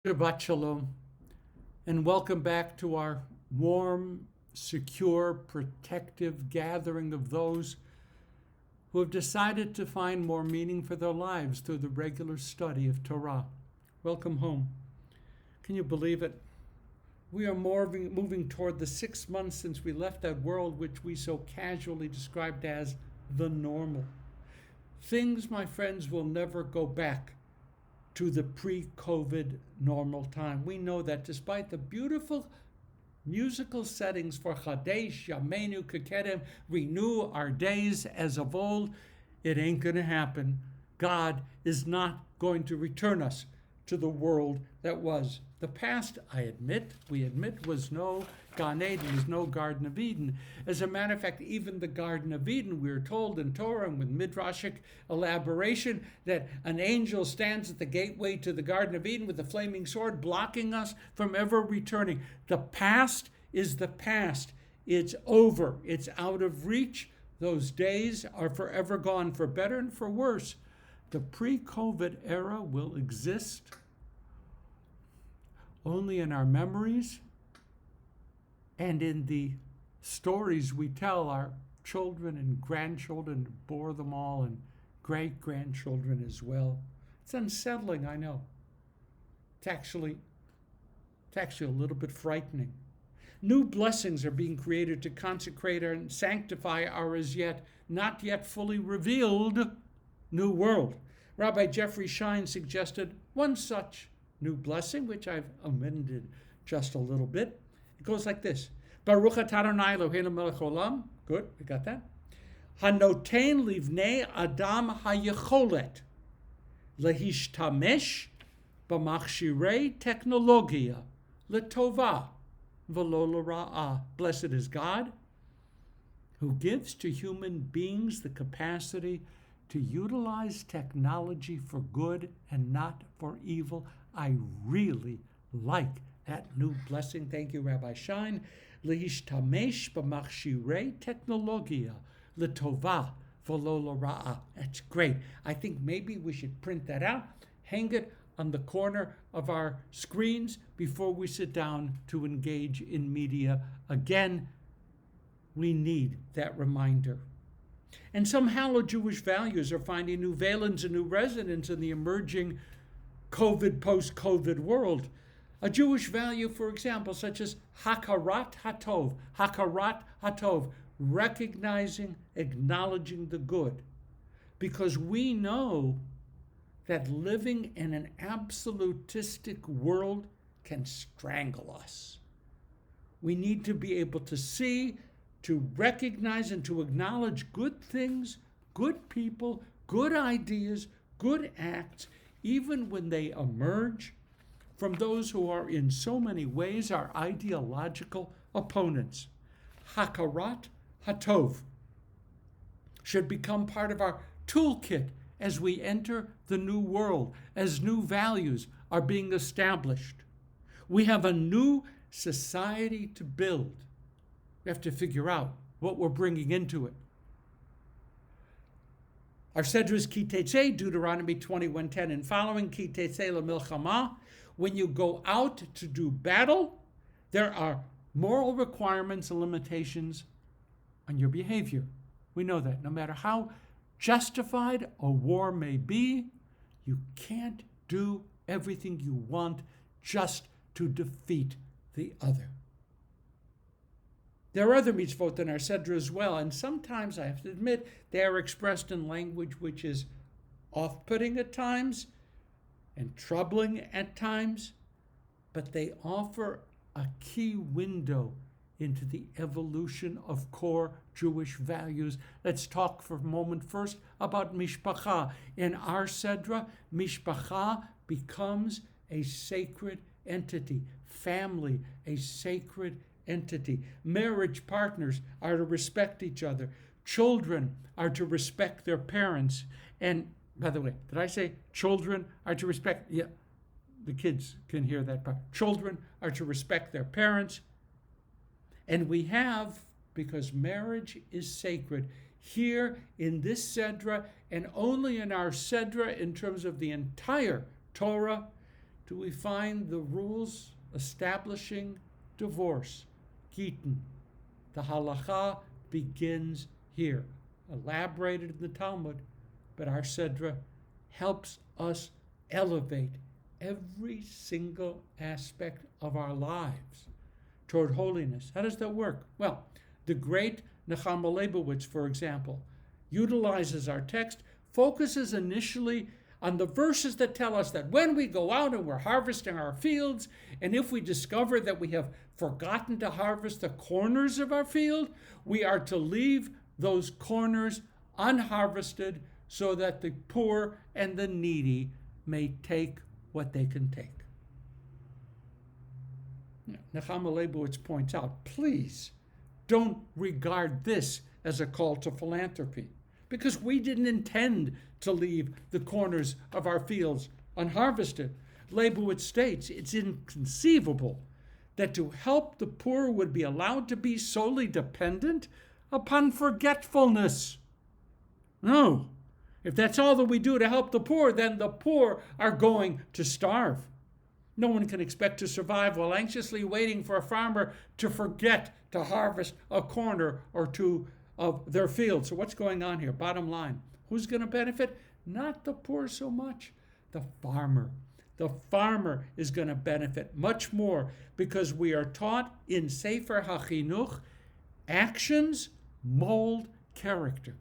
Shabbat Shalom, and welcome back to our warm, secure, protective gathering of those who have decided to find more meaning for their lives through the regular study of Torah. Welcome home. Can you believe it? We are moving toward the 6 months since we left that world which we so casually described as the normal. Things, my friends, will never go back to the pre-COVID normal time. We know that despite the beautiful musical settings for Chadesh, Yameinu, Kekedem, renew our days as of old, it ain't going to happen. God is not going to return us to the world that was. The past, we admit, was no Gan Eden, was no Garden of Eden. As a matter of fact, even the Garden of Eden, we are told in Torah and with midrashic elaboration that an angel stands at the gateway to the Garden of Eden with a flaming sword, blocking us from ever returning. The past is the past. It's over. It's out of reach. Those days are forever gone, for better and for worse. The pre-COVID era will exist only in our memories and in the stories we tell our children and grandchildren, bore them all, and great-grandchildren as well. It's unsettling, I know. It's actually a little bit frightening. New blessings are being created to consecrate and sanctify our not yet fully revealed new world. Rabbi Jeffrey Shine suggested one such new blessing, which I've amended just a little bit. It goes like this. Baruch atah Adonai Eloheinu melech haolam. Good, we got that. Hanoten livnei adam hayecholet lehishtamesh b'machshirei technologia letova v'lo l'ra'ah. Blessed is God, who gives to human beings the capacity to utilize technology for good and not for evil. I really like that new blessing. Thank you, Rabbi Shine. Lehishtamesh b'machshirei technologia letova v'lo l'ra'ah. That's great. I think maybe we should print that out, hang it on the corner of our screens before we sit down to engage in media again. We need that reminder. And some hallowed Jewish values are finding new valence and new resonance in the emerging post-COVID world. A Jewish value, for example, such as hakarat hatov, recognizing, acknowledging the good. Because we know that living in an absolutistic world can strangle us. We need to be able to see, to recognize, and to acknowledge good things, good people, good ideas, good acts, even when they emerge from those who are in so many ways our ideological opponents. Hakarat hatov should become part of our toolkit as we enter the new world, as new values are being established. We have a new society to build. We have to figure out what we're bringing into it. Our Sedra is KEE TAYTZEI, Deuteronomy 21:10 and following, KEE TAYTZEI LaMilchama. When you go out to do battle, there are moral requirements and limitations on your behavior. We know that. No matter how justified a war may be, you can't do everything you want just to defeat the other. There are other mitzvot in our Sedra as well, and sometimes, I have to admit, they are expressed in language which is off-putting at times and troubling at times, but they offer a key window into the evolution of core Jewish values. Let's talk for a moment first about mishpacha. In our Sedra, mishpacha becomes a sacred entity, family, a sacred entity. Marriage partners are to respect each other. Children are to respect their parents. And by the way, did I say children are to respect? Yeah, the kids can hear that part. Children are to respect their parents. And we have, because marriage is sacred, here in this Sedra, and only in our Sedra in terms of the entire Torah, do we find the rules establishing divorce. Gittin. The halacha begins here, elaborated in the Talmud, but our Sedra helps us elevate every single aspect of our lives toward holiness. How does that work? Well, the great Nechama Leibowitz, for example, utilizes our text, focuses initially on the verses that tell us that when we go out and we're harvesting our fields, and if we discover that we have forgotten to harvest the corners of our field, we are to leave those corners unharvested so that the poor and the needy may take what they can take. Nechama Leibowitz points out, please don't regard this as a call to philanthropy, because we didn't intend to leave the corners of our fields unharvested. Leibowitz states it's inconceivable that to help the poor would be allowed to be solely dependent upon forgetfulness. No, if that's all that we do to help the poor, then the poor are going to starve. No one can expect to survive while anxiously waiting for a farmer to forget to harvest a corner or two of their field. So what's going on here? Bottom line, who's going to benefit? Not the poor so much, the farmer. The farmer is going to benefit much more because we are taught in Sefer HaChinuch, actions mold character.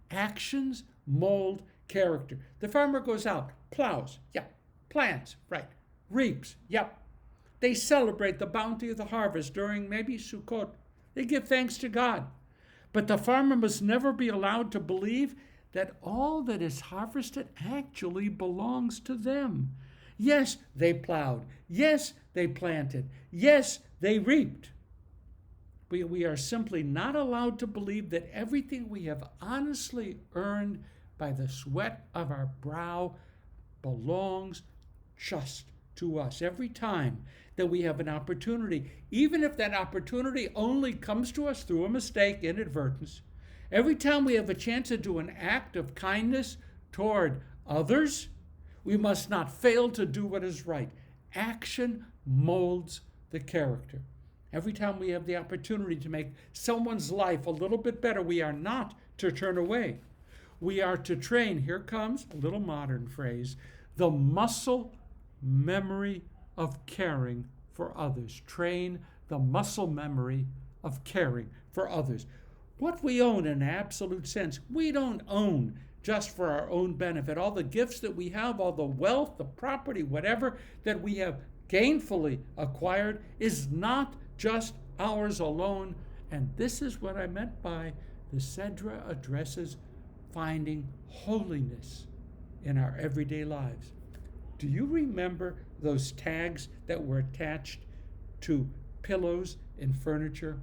Actions mold character. The farmer goes out, plows, plants, right, reaps, They celebrate the bounty of the harvest during maybe Sukkot. They give thanks to God. But the farmer must never be allowed to believe that all that is harvested actually belongs to them. Yes, they plowed. Yes, they planted. Yes, they reaped. We are simply not allowed to believe that everything we have honestly earned by the sweat of our brow belongs just to us. Every time that we have an opportunity, even if that opportunity only comes to us through a mistake, inadvertence, every time we have a chance to do an act of kindness toward others, we must not fail to do what is right. Action molds the character. Every time we have the opportunity to make someone's life a little bit better, we are not to turn away. We are to train, here comes a little modern phrase, the muscle memory of caring for others. Train the muscle memory of caring for others. What we own in an absolute sense, we don't own just for our own benefit. All the gifts that we have, all the wealth, the property, whatever that we have gainfully acquired is not just ours alone. And this is what I meant by the Sedra addresses finding holiness in our everyday lives. Do you remember those tags that were attached to pillows and furniture?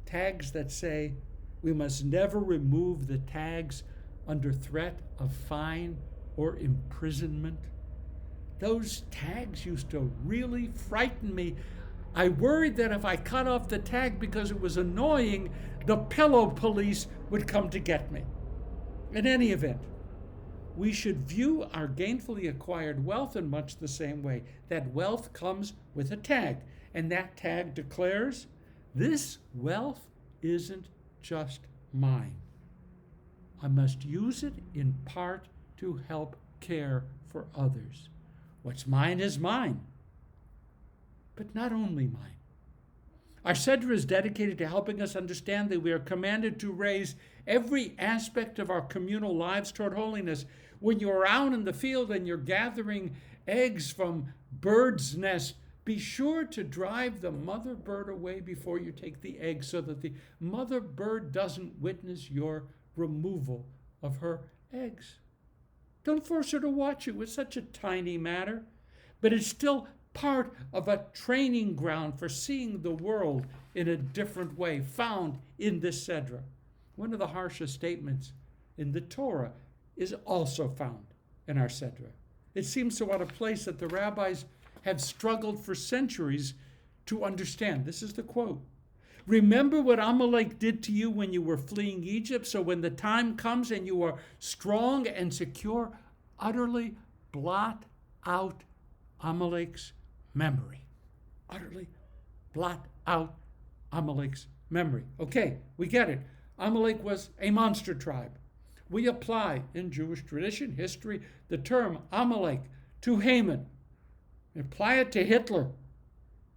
Tags that say we must never remove the tags under threat of fine or imprisonment. Those tags used to really frighten me. I worried that if I cut off the tag because it was annoying, the pillow police would come to get me. In any event, we should view our gainfully acquired wealth in much the same way. That wealth comes with a tag, and that tag declares, this wealth isn't just mine. I must use it in part to help care for others. What's mine is mine, but not only mine. Our Sedra is dedicated to helping us understand that we are commanded to raise every aspect of our communal lives toward holiness. When you're out in the field and you're gathering eggs from birds' nests, be sure to drive the mother bird away before you take the egg so that the mother bird doesn't witness your removal of her eggs. Don't force her to watch you. It's such a tiny matter, but it's still part of a training ground for seeing the world in a different way, found in this Sedra. One of the harshest statements in the Torah is also found in our Sedra. It seems so out of place that the rabbis have struggled for centuries to understand. This is the quote. Remember what Amalek did to you when you were fleeing Egypt, so when the time comes and you are strong and secure, utterly blot out Amalek's memory. Utterly blot out Amalek's memory. Okay, we get it. Amalek was a monster tribe. We apply in Jewish tradition, history, the term Amalek to Haman. Apply it to Hitler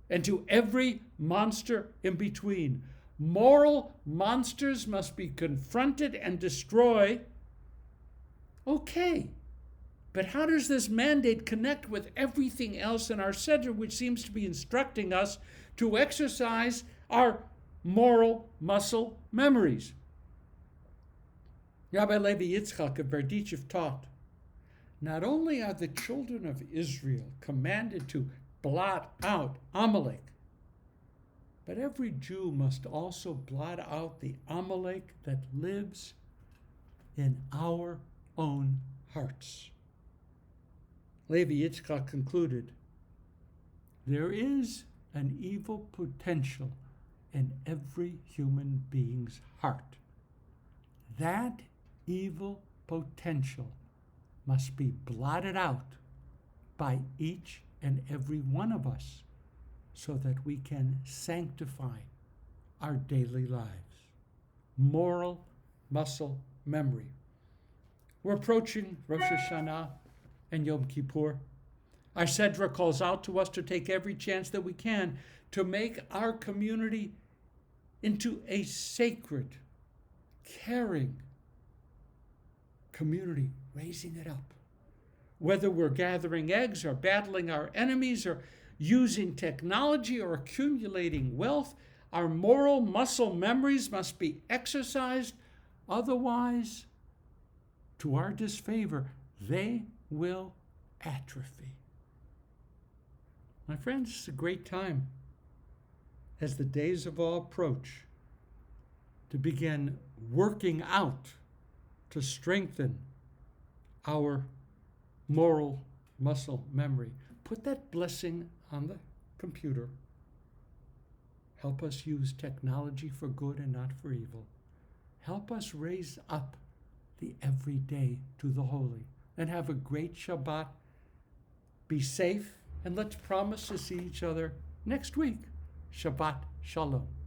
and to every monster in between. Moral monsters must be confronted and destroyed. Okay, but how does this mandate connect with everything else in our Sedra, which seems to be instructing us to exercise our moral muscle memories? Rabbi Levi Yitzchak of Berdichev taught, not only are the children of Israel commanded to blot out Amalek, but every Jew must also blot out the Amalek that lives in our own hearts. Levi Yitzchak concluded, there is an evil potential in every human being's heart. That evil potential must be blotted out by each and every one of us so that we can sanctify our daily lives. Moral muscle memory. We're approaching Rosh Hashanah and Yom Kippur. Our Sedra calls out to us to take every chance that we can to make our community into a sacred, caring community, raising it up. Whether we're gathering eggs or battling our enemies or using technology or accumulating wealth, our moral muscle memories must be exercised. Otherwise, to our disfavor, they will atrophy. My friends, it's a great time as the days of awe approach to begin working out to strengthen our moral muscle memory. Put that blessing on the computer. Help us use technology for good and not for evil. Help us raise up the everyday to the holy. And have a great Shabbat. Be safe, and let's promise to see each other next week. Shabbat Shalom.